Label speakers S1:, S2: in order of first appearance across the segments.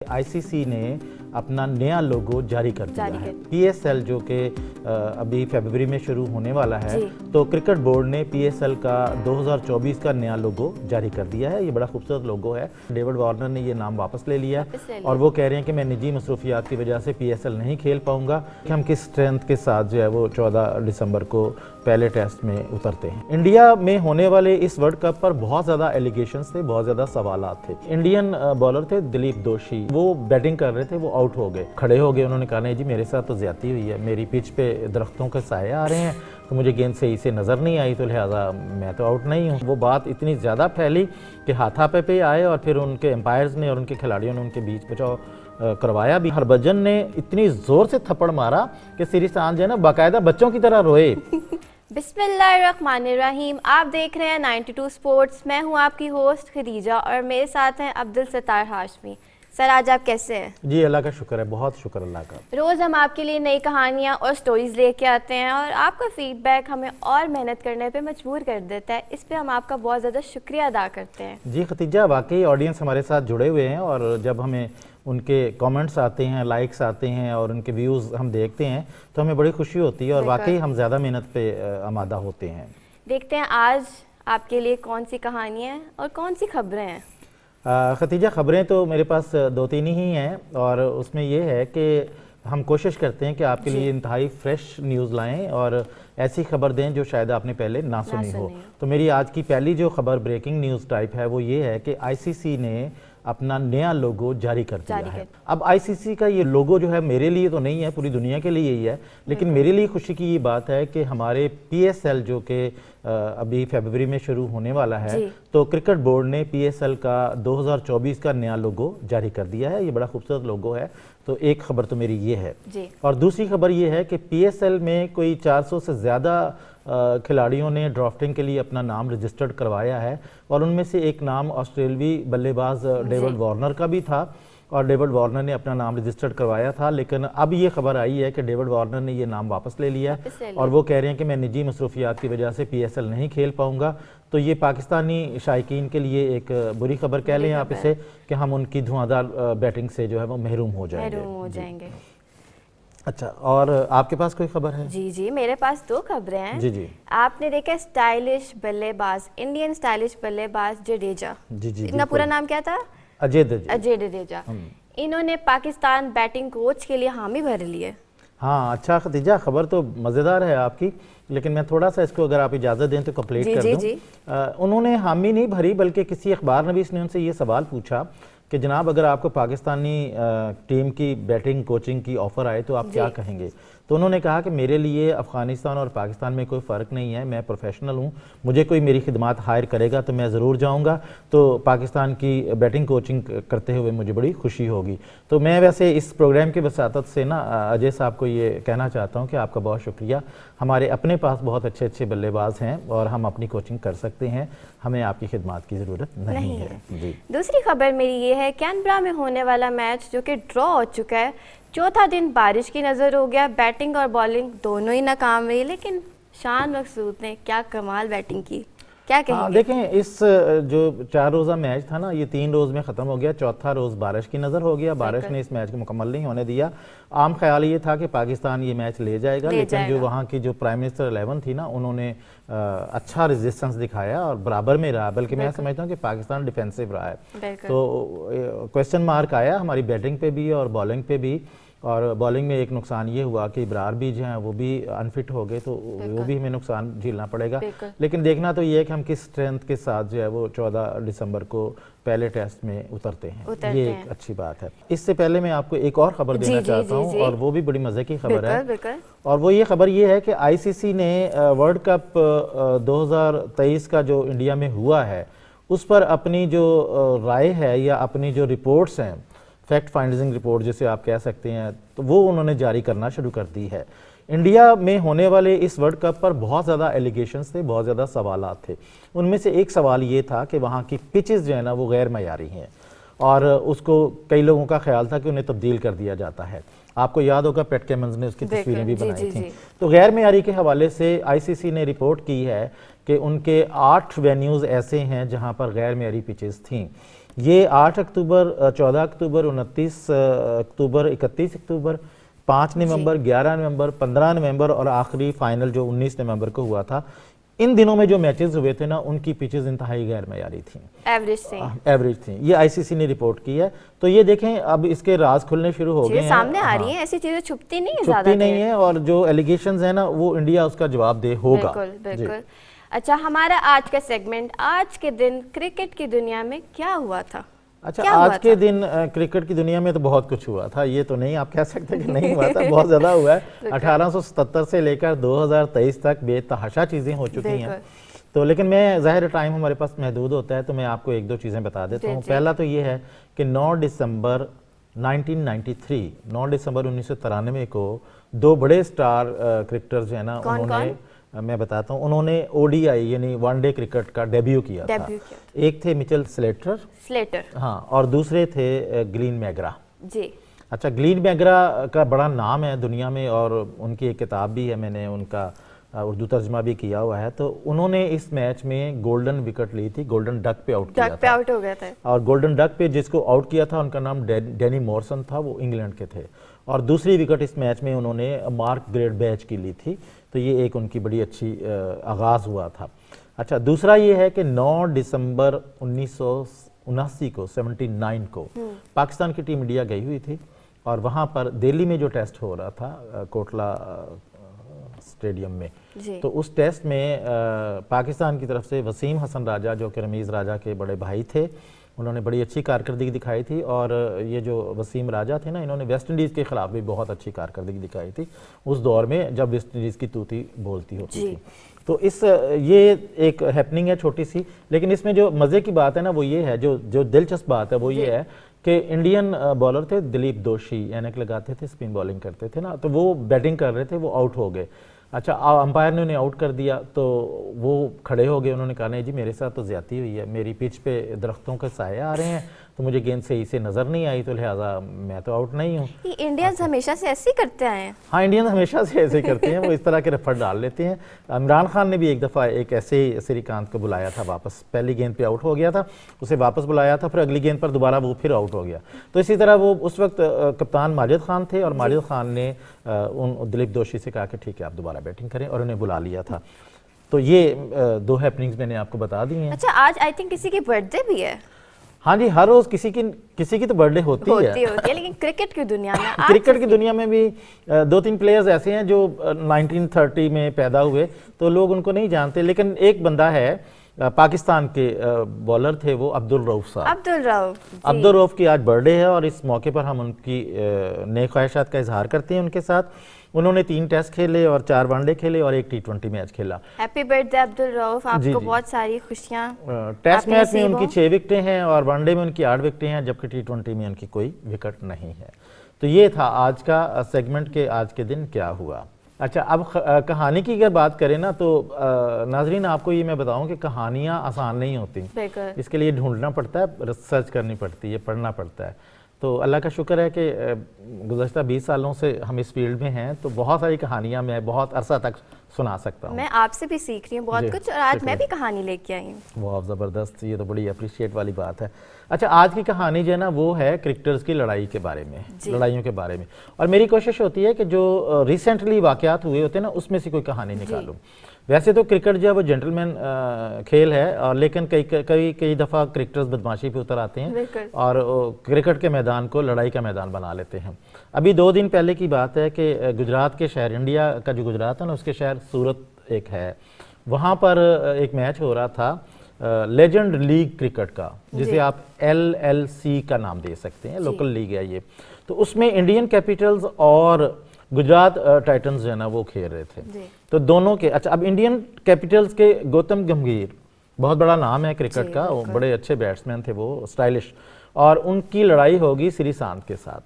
S1: ICC ने अपना नया लोगो जारी कर दिया है। पीएसएल जो कि अभी फरवरी में शुरू होने वाला है, तो क्रिकेट बोर्ड ने पीएसएल का 2024 का नया लोगो जारी कर दिया है। ये बड़ा खूबसूरत लोगो है। डेविड वार्नर ने ये नाम वापस ले लिया और वो कह रहे हैं कि मैं निजी मसरूफियात की वजह से पीएसएल नहीं खेल पाऊंगा। कि हम किस स्ट्रेंथ के साथ जो है वो 14 दिसंबर को पहले टेस्ट में उतरते हैं। इंडिया में होने वाले इस वर्ल्ड कप पर बहुत ज़्यादा एलिगेशंस थे, बहुत ज़्यादा सवालात थे। इंडियन बॉलर थे दिलीप दोषी, वो बैटिंग कर रहे थे, वो आउट हो गए, खड़े हो गए। उन्होंने कहा नहीं जी मेरे साथ तो ज्यादती हुई है, मेरी पिच पे दरख्तों के साए आ रहे हैं, तो मुझे गेंद सही से नज़र नहीं आई, तो लिहाजा मैं तो आउट नहीं हूँ। वो बात इतनी ज़्यादा फैली कि हाथापाई पे आए और फिर उनके एम्पायर्स ने और उनके खिलाड़ियों ने उनके बीच बचाव करवाया भी। हरभजन ने इतनी ज़ोर से थप्पड़ मारा कि सिरिस्तान जो है ना बाकायदा बच्चों की तरह रोए।
S2: बिस्मिल्लाहिर्रहमानिर्रहीम। आप देख रहे हैं 92 स्पोर्ट्स। मैं हूं आपकी होस्ट खदीजा और मेरे साथ हैं अब्दुल सत्तार हाशमी। सर आज आप कैसे हैं?
S1: जी अल्लाह का शुक्र है, बहुत शुक्र अल्लाह का।
S2: रोज़ हम आपके लिए नई कहानियां और स्टोरीज लेके आते हैं और आपका फीडबैक हमें और मेहनत करने पे मजबूर कर देता है। इस पे हम आपका बहुत ज़्यादा शुक्रिया अदा करते हैं।
S1: जी खतीजा, वाकई ऑडियंस हमारे साथ जुड़े हुए हैं और जब हमें उनके कमेंट्स आते हैं, लाइक्स आते हैं और उनके व्यूज़ हम देखते हैं तो हमें बड़ी खुशी होती है और वाकई हम ज़्यादा मेहनत पे आमादा होते हैं।
S2: देखते हैं आज आपके लिए कौन सी कहानियाँ हैं और कौन सी खबरें हैं।
S1: खतीजा, खबरें तो मेरे पास 2-3 ही हैं और उसमें ये है कि हम कोशिश करते हैं कि आपके लिए इंतहाई फ्रेश न्यूज़ लाएं और ऐसी खबर दें जो शायद आपने पहले ना सुनी हो। तो मेरी आज की पहली जो खबर ब्रेकिंग न्यूज़ टाइप है वो ये है कि आईसीसी ने अपना नया लोगो जारी कर दिया है। अब आईसीसी का ये लोगो जो है मेरे लिए तो नहीं है, पूरी दुनिया के लिए ही है, लेकिन मेरे लिए खुशी की ये बात है कि हमारे पीएसएल जो कि अभी फरवरी में शुरू होने वाला है, तो क्रिकेट बोर्ड ने पीएसएल का 2024 का नया लोगो जारी कर दिया है। ये बड़ा खूबसूरत लोगो है। तो एक खबर तो मेरी ये है और दूसरी खबर ये है कि पीएसएल में कोई 400 से ज़्यादा खिलाड़ियों ने ड्राफ्टिंग के लिए अपना नाम रजिस्टर्ड करवाया है और उनमें से एक नाम ऑस्ट्रेलवी बल्लेबाज डेविड वार्नर का भी था और डेविड वार्नर ने अपना नाम रजिस्टर्ड करवाया था। लेकिन अब ये खबर आई है कि डेविड वार्नर ने ये नाम वापस ले लिया है और वो कह रहे हैं कि मैं निजी मसरूफियात की वजह से पीएसएल नहीं खेल पाऊंगा। तो ये पाकिस्तानी शायकीन के लिए एक बुरी खबर कह लें आप इसे कि हम उनकी धुआंधार बैटिंग से जो है वो महरूम हो जाएंगे। अच्छा, और आपके पास कोई खबर है?
S2: जी मेरे पास 2 खबरें हैं।
S1: जी
S2: आपने देखा स्टाइलिश बल्लेबाज, इंडियन स्टाइलिश बल्लेबाज जडेजा, इनका पूरा नाम क्या था? अजय जडेजा। इन्होंने पाकिस्तान बैटिंग कोच के लिए हामी भर ली है।
S1: हाँ अच्छा खतीजा, खबर तो मज़ेदार है आपकी, लेकिन मैं थोड़ा सा इसको अगर आप इजाज़त दें तो कंप्लीट कर दूं। उन्होंने हामी नहीं भरी बल्कि किसी अखबार नवीस ने उनसे ये सवाल पूछा कि जनाब अगर आपको पाकिस्तानी टीम की बैटिंग कोचिंग की ऑफ़र आए तो आप क्या कहेंगे? तो उन्होंने कहा कि मेरे लिए अफ़गानिस्तान और पाकिस्तान में कोई फ़र्क नहीं है, मैं प्रोफेशनल हूँ, मुझे कोई मेरी खिदमत हायर करेगा तो मैं ज़रूर जाऊँगा। तो पाकिस्तान की बैटिंग कोचिंग करते हुए मुझे बड़ी खुशी होगी। तो मैं वैसे इस प्रोग्राम की वसातत से ना अजय साहब को ये कहना चाहता हूँ कि आपका बहुत शुक्रिया। हमारे अपने पास बहुत अच्छे अच्छे बल्लेबाज हैं और हम अपनी कोचिंग कर सकते हैं, हमें आपकी खिदमत की ज़रूरत नहीं है। जी
S2: दूसरी खबर मेरी ये है, कैनबरा में होने वाला मैच जो कि ड्रॉ हो चुका है, चौथा दिन बारिश की नज़र हो गया। बैटिंग और बॉलिंग दोनों ही नाकाम रही, लेकिन शान मकसूद ने क्या कमाल बैटिंग की, क्या कहेंगे?
S1: देखें, इस जो 4 रोज़ा मैच था ना, ये 3 रोज़ में ख़त्म हो गया। चौथा रोज़ बारिश की नज़र हो गया, बारिश ने इस मैच को मुकम्मल नहीं होने दिया। आम ख्याल ये था कि पाकिस्तान ये मैच ले जाएगा, लेकिन जो वहाँ की जो प्राइम मिनिस्टर 11 थी ना, उन्होंने अच्छा रेजिस्टेंस दिखाया और बराबर में रहा, बल्कि मैं समझता हूँ कि पाकिस्तान डिफेंसिव रहा है। तो क्वेश्चन मार्क आया हमारी बैटिंग पे भी और बॉलिंग पे भी। और बॉलिंग में एक नुकसान ये हुआ कि इब्रार भी जो हैं वो भी अनफिट हो गए, तो वो भी हमें नुकसान झेलना पड़ेगा। लेकिन देखना तो ये है कि हम किस स्ट्रेंथ के साथ जो है वो 14 दिसंबर को पहले टेस्ट में उतरते हैं, ये एक अच्छी बात है। इससे पहले मैं आपको एक और खबर देना चाहता हूँ और वो भी बड़ी मज़े की खबर है और वो ये खबर ये है कि आईसीसी ने वर्ल्ड कप 2023 का जो इंडिया में हुआ है उस पर अपनी जो राय है या अपनी जो रिपोर्ट्स हैं, फैक्ट फाइंडिंग रिपोर्ट जिसे आप कह सकते हैं, तो वो उन्होंने जारी करना शुरू कर दी है। इंडिया में होने वाले इस वर्ल्ड कप पर बहुत ज़्यादा एलिगेशंस थे, बहुत ज़्यादा सवालात थे। उनमें से एक सवाल ये था कि वहाँ की पिचेस जो है ना वो गैर मयारी हैं और उसको कई लोगों का ख्याल था कि उन्हें तब्दील कर दिया जाता है। आपको याद होगा पैट कमिंस ने उसकी तस्वीरें भी बनाई थी। तो गैर मयारी के हवाले से आईसीसी ने रिपोर्ट की है कि उनके 8 वेन्यूज़ ऐसे हैं जहाँ पर गैर मयारी पिचेस थीं। ये 8 अक्टूबर, 14 अक्टूबर, 29 अक्टूबर, 31 अक्टूबर, 5 नवंबर, 11 नवंबर, 15 नवंबर और आखिरी फाइनल जो 19 नवंबर को हुआ था। इन दिनों में जो मैचेस हुए थे ना, उनकी पिचेस इंतहाई गैर मयारी थी, एवरेज थी। ये आईसीसी ने रिपोर्ट की है। तो ये देखें, अब इसके राज खुलने शुरू हो गए हैं,
S2: सामने आ रही हैं, ऐसी चीजें छुपती नहीं है,
S1: छुपती नहीं है, और जो एलिगेशंस है ना, वो इंडिया उसका जवाब दे होगा।
S2: बिल्कुल। अच्छा, हमारा आज का सेगमेंट, आज के दिन क्रिकेट की दुनिया में क्या हुआ था?
S1: अच्छा, आज के दिन क्रिकेट की दुनिया में तो बहुत कुछ हुआ था, ये तो नहीं आप कह सकते कि नहीं हुआ था, बहुत ज़्यादा हुआ है। 1877 से लेकर 2023 तक बेतहाशा चीज़ें हो चुकी हैं। तो लेकिन मैं, ज़ाहिर टाइम हमारे पास महदूद होता है, तो मैं आपको एक दो चीज़ें बता देता हूँ। पहला तो ये है कि 9 दिसंबर 1993 को दो बड़े स्टार क्रिकेटर्स जो है ना, उन्होंने, मैं बताता हूँ, उन्होंने ओडीआई यानी वनडे क्रिकेट का डेब्यू किया था। एक थे मिचेल स्लेटर, हाँ, और दूसरे थे ग्लीन मैग्रा जी। अच्छा, ग्लीन मैग्रा का बड़ा नाम है दुनिया में, और उनकी एक किताब भी है, मैंने उनका उर्दू तर्जमा भी किया हुआ है। तो उन्होंने इस मैच में गोल्डन विकेट ली थी, गोल्डन डक पे आउट किया था, आउट हो गया था। और गोल्डन डक पे जिसको आउट किया था, उनका नाम डैनी मॉर्सन था, वो इंग्लैंड के थे। और दूसरी विकेट इस मैच में उन्होंने मार्क ग्रेड बैच की ली थी। तो ये एक उनकी बड़ी अच्छी आगाज़ हुआ था। अच्छा, दूसरा ये है कि 9 दिसंबर 1979 को 79 को पाकिस्तान की टीम इंडिया गई हुई थी, और वहाँ पर दिल्ली में जो टेस्ट हो रहा था कोटला स्टेडियम में, तो उस टेस्ट में पाकिस्तान की तरफ से वसीम हसन राजा, जो कि रमीज़ राजा के बड़े भाई थे, उन्होंने बड़ी अच्छी कारकर्दगी दिखाई थी। और ये जो वसीम राजा थे ना, इन्होंने वेस्ट इंडीज़ के ख़िलाफ़ भी बहुत अच्छी कारकर्दगी दिखाई थी उस दौर में, जब वेस्ट इंडीज़ की तूती बोलती होती थी। तो ये एक हैपनिंग है छोटी सी, लेकिन इसमें जो मज़े की बात है ना, वो ये है, जो दिलचस्प बात है वो ये है कि इंडियन बॉलर थे दिलीप दोशी, ऐनक लगाते थे, स्पिन बॉलिंग करते थे ना, तो वो बैटिंग कर रहे थे, वो आउट हो गए। अच्छा, अंपायर ने उन्हें आउट कर दिया, तो वो खड़े हो गए, उन्होंने कहा नहीं जी, मेरे साथ तो ज़्यादती हुई है, मेरी पिच पे दरख्तों के साए आ रहे हैं, तो मुझे गेंद सही से नज़र नहीं आई, तो लिहाजा मैं तो आउट नहीं हूँ।
S2: इंडियंस हमेशा से ऐसे ही करते आए हैं।
S1: हाँ, इंडियन हमेशा से ऐसे करते हैं, वो इस तरह के रफड़ डाल लेते हैं। इमरान खान ने भी एक दफ़ा एक ऐसे ही श्रीकांत को बुलाया था वापस, पहली गेंद पे आउट हो गया था, उसे वापस बुलाया था, फिर अगली गेंद पर दोबारा वो फिर आउट हो गया। तो इसी तरह वो उस वक्त कप्तान माजिद खान थे, और माजिद खान ने उन दिलीप दोशी से कहा कि ठीक है, आप दोबारा बैटिंग करें, और उन्हें बुला लिया था। तो ये दो हैपनिंग्स मैंने आपको बता दी हैं।
S2: अच्छा, आज आई थिंक किसी की बर्थडे भी है।
S1: हाँ जी, हर रोज किसी की तो बर्थडे होती है,
S2: लेकिन क्रिकेट की दुनिया में
S1: क्रिकेट की दुनिया में भी 2-3 प्लेयर्स ऐसे हैं जो 1930 में पैदा हुए, तो लोग उनको नहीं जानते। लेकिन एक बंदा है, पाकिस्तान के बॉलर थे वो, अब्दुल रऊफ साहब। अब्दुल रऊफ की आज बर्थडे है, और इस मौके पर हम उनकी नेक ख्वाहिशात का इजहार करते हैं उनके साथ। उन्होंने 3 टेस्ट खेले और 4 वनडे खेले और 1 T20 मैच खेला।
S2: हैप्पी बर्थडे अब्दुल रऊफ, आपको बहुत सारी खुशियां।
S1: टेस्ट मैच में उनकी 6 विकेटें हैं, और वनडे में उनकी 8 विकेटें हैं, जबकि T20 में उनकी कोई विकेट नहीं है। तो ये था आज का सेगमेंट के आज के दिन क्या हुआ। अच्छा, अब कहानी की अगर बात करें ना, तो नाजरीन आपको ये मैं बताऊं कि कहानियाँ आसान नहीं होती, इसके लिए ढूंढना पड़ता है, रिसर्च करनी पड़ती है, पढ़ना पड़ता है। तो अल्लाह का शुक्र है कि गुज़श्ता 20 सालों से हम इस फील्ड में हैं, तो बहुत सारी कहानियाँ मैं बहुत अरसा तक सुना सकता हूँ।
S2: मैं आपसे भी सीख रही हूँ बहुत कुछ, और आज मैं भी कहानी लेके आई हूँ।
S1: बहुत ज़बरदस्त, ये तो बड़ी अप्रिशिएट वाली बात है। अच्छा, आज की कहानी जो है ना, वो है क्रिकेटर्स की लड़ाई के बारे में, लड़ाइयों के बारे में। और मेरी कोशिश होती है कि जो रिसेंटली वाक़यात हुए होते हैं ना, उसमें से कोई कहानी निकालूं। वैसे तो क्रिकेट जो है वो जेंटलमैन खेल है, और लेकिन कई दफ़ा क्रिकेटर्स बदमाशी पे उतर आते हैं और क्रिकेट के मैदान को लड़ाई का मैदान बना लेते हैं। अभी 2 दिन पहले की बात है कि गुजरात के शहर, इंडिया का जो गुजरात है ना, उसके शहर सूरत एक है, वहाँ पर एक मैच हो रहा था लेजेंड लीग क्रिकेट का, जिसे आप LLC का नाम दे सकते हैं, लोकल लीग है ये। तो उसमें इंडियन कैपिटल्स और गुजरात टाइटंस जो है ना, वो खेल रहे थे। तो दोनों के, अच्छा, अब इंडियन कैपिटल्स के गौतम गंभीर, बहुत बड़ा नाम है क्रिकेट का, वो बड़े अच्छे बैट्समैन थे, वो स्टाइलिश, और उनकी लड़ाई होगी श्रीशांत के साथ।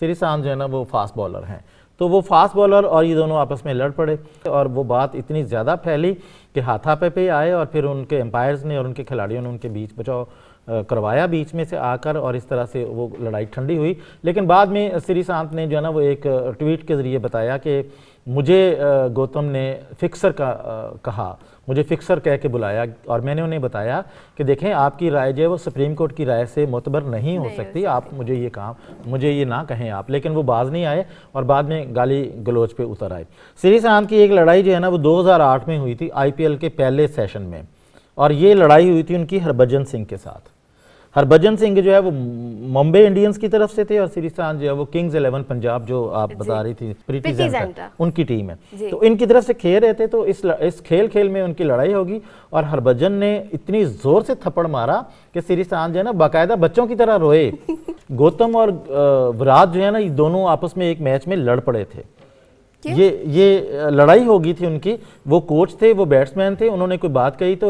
S1: श्रीशांत जो है ना, वो फास्ट बॉलर हैं, तो वो फास्ट बॉलर और ये दोनों आपस में लड़ पड़े, और वो बात इतनी ज़्यादा फैली कि हाथापाई पे आए, और फिर उनके एम्पायर्स ने और उनके खिलाड़ियों ने उनके बीच बचाव करवाया बीच में से आकर, और इस तरह से वो लड़ाई ठंडी हुई। लेकिन बाद में श्रीशांत ने जो है ना वो एक ट्वीट के ज़रिए बताया कि मुझे गौतम ने फिक्सर का कहा, मुझे फिक्सर कह के बुलाया, और मैंने उन्हें बताया कि देखें आपकी राय जो है वो सुप्रीम कोर्ट की राय से मोतबर नहीं हो सकती, आप मुझे ये ना कहें आप। लेकिन वो बाज नहीं आए और बाद में गाली गलोच पे उतर आए। श्रीशांत की एक लड़ाई जो है ना वो 2008 में हुई थी IPL के पहले सेशन में, और ये लड़ाई हुई थी उनकी हरभजन सिंह के साथ। हरभजन सिंह जो है वो मुंबई इंडियंस की तरफ से थे, और श्रीशांत जो है वो किंग्स 11 पंजाब, जो आप बता रही थी प्रीति जिंटा, उनकी टीम है। तो इनकी तरफ से खेल रहे थे, तो इस खेल में उनकी लड़ाई होगी, और हरभजन ने इतनी जोर से थप्पड़ मारा कि श्रीशांत जो है ना बाकायदा बच्चों की तरह रोए। गौतम और विराट जो है ना ये दोनों आपस में एक मैच में लड़ पड़े थे। ये लड़ाई हो गई थी उनकी, वो कोच थे, वो बैट्समैन थे, उन्होंने कोई बात कही तो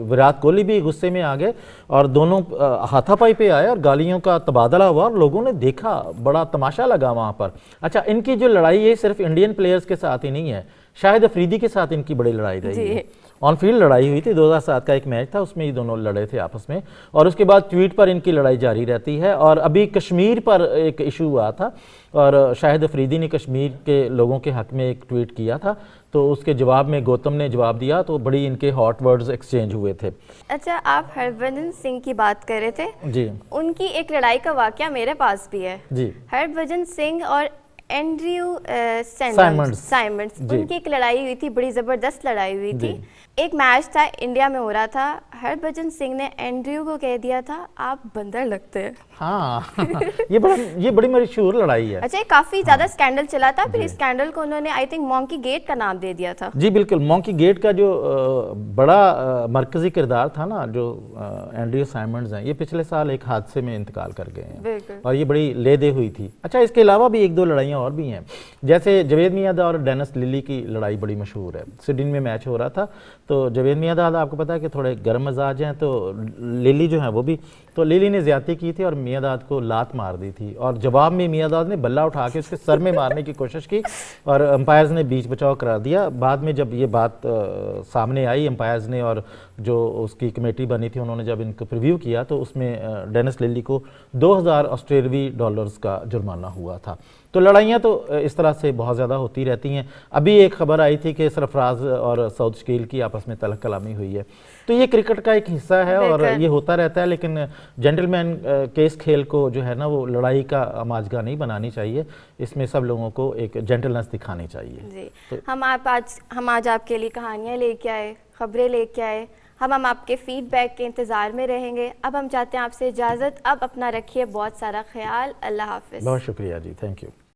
S1: विराट कोहली भी गुस्से में आ गए और दोनों हाथापाई पे आए और गालियों का तबादला हुआ, और लोगों ने देखा, बड़ा तमाशा लगा वहाँ पर। अच्छा, इनकी जो लड़ाई है सिर्फ इंडियन प्लेयर्स के साथ ही नहीं है, शाहिद अफरीदी के साथ इनकी बड़ी लड़ाई रही है। ऑन फील्ड लड़ाई हुई थी, 2007 का एक मैच था, उसमें ये दोनों लड़े थे आपस में, और उसके बाद ट्वीट पर इनकी लड़ाई जारी रहती है। और अभी कश्मीर पर एक इशू हुआ था, और शाहिद अफरीदी ने कश्मीर के लोगों के हक में एक ट्वीट किया था, तो उसके जवाब में गौतम ने जवाब दिया, तो बड़ी इनके हॉट वर्ड्स एक्सचेंज हुए थे।
S2: अच्छा, आप हरभजन सिंह की बात कर रहे थे
S1: जी,
S2: उनकी एक लड़ाई का वाकया मेरे पास भी है
S1: जी।
S2: हरभजन सिंह और एंड्रयू साइमंड्स, उनकी एक लड़ाई हुई थी, बड़ी ज़बरदस्त लड़ाई हुई थी। एक मैच था, इंडिया में हो रहा था, हरभजन सिंह ने एंड्रयू को कह दिया था आप बंदर लगते हैं।
S1: हाँ ये बड़ी मशहूर लड़ाई है।
S2: अच्छा, काफी ज्यादा स्कैंडल चला था, फिर इस स्कैंडल को उन्होंने आई थिंक मॉन्की गेट का नाम दे दिया था।
S1: जी बिल्कुल, मॉन्की गेट का जो बड़ा मरकजी किरदार था ना, जो एंड्रयू साइमंड्स हैं, ये पिछले साल एक हादसे में इंतकाल कर गए हैं, और ये बड़ी लेदे हुई थी। अच्छा, इसके अलावा भी एक दो लड़ाइयाँ और भी हैं, जैसे जावेद मियांदाद और डेनिस लिली की लड़ाई बड़ी मशहूर है। सिडनी में मैच हो रहा था, तो जावेद मियांदाद आपको पता है कि थोड़े गर्म मजाज हैं, तो लिली जो है वो भी, तो लिली ने ज्यादती की थी और मियांदाद को लात मार दी थी, और जवाब में मियांदाद ने बल्ला उठा के उसके सर में मारने की कोशिश की, और अंपायर्स ने बीच बचाव करा दिया। बाद में जब ये बात सामने आई, अंपायर्स ने और जो उसकी कमेटी बनी थी उन्होंने जब इनको प्रीव्यू किया, तो उसमें डेनिस लिली को 2000 ऑस्ट्रेलियाई डॉलर्स का जुर्माना हुआ था। तो लड़ाइयाँ तो इस तरह से बहुत ज़्यादा होती रहती हैं। अभी एक खबर आई थी कि सरफराज और सऊद शकील की आपस में तलख कलामी हुई है, तो ये क्रिकेट का एक हिस्सा है और ये होता रहता है, लेकिन जेंटलमैन के इस खेल को जो है ना वो लड़ाई का माजगा नहीं बनानी चाहिए, इसमें सब लोगों को एक जेंटलनेस दिखानी चाहिए।
S2: जी, तो हम आज आपके लिए कहानियाँ लेके आए, खबरें लेके आए, हम आपके फीडबैक के इंतज़ार में रहेंगे। अब हम चाहते हैं आपसे इजाज़त, अब अपना रखिए बहुत सारा ख्याल, अल्लाह हाफिज़।
S1: बहुत शुक्रिया जी, थैंक यू।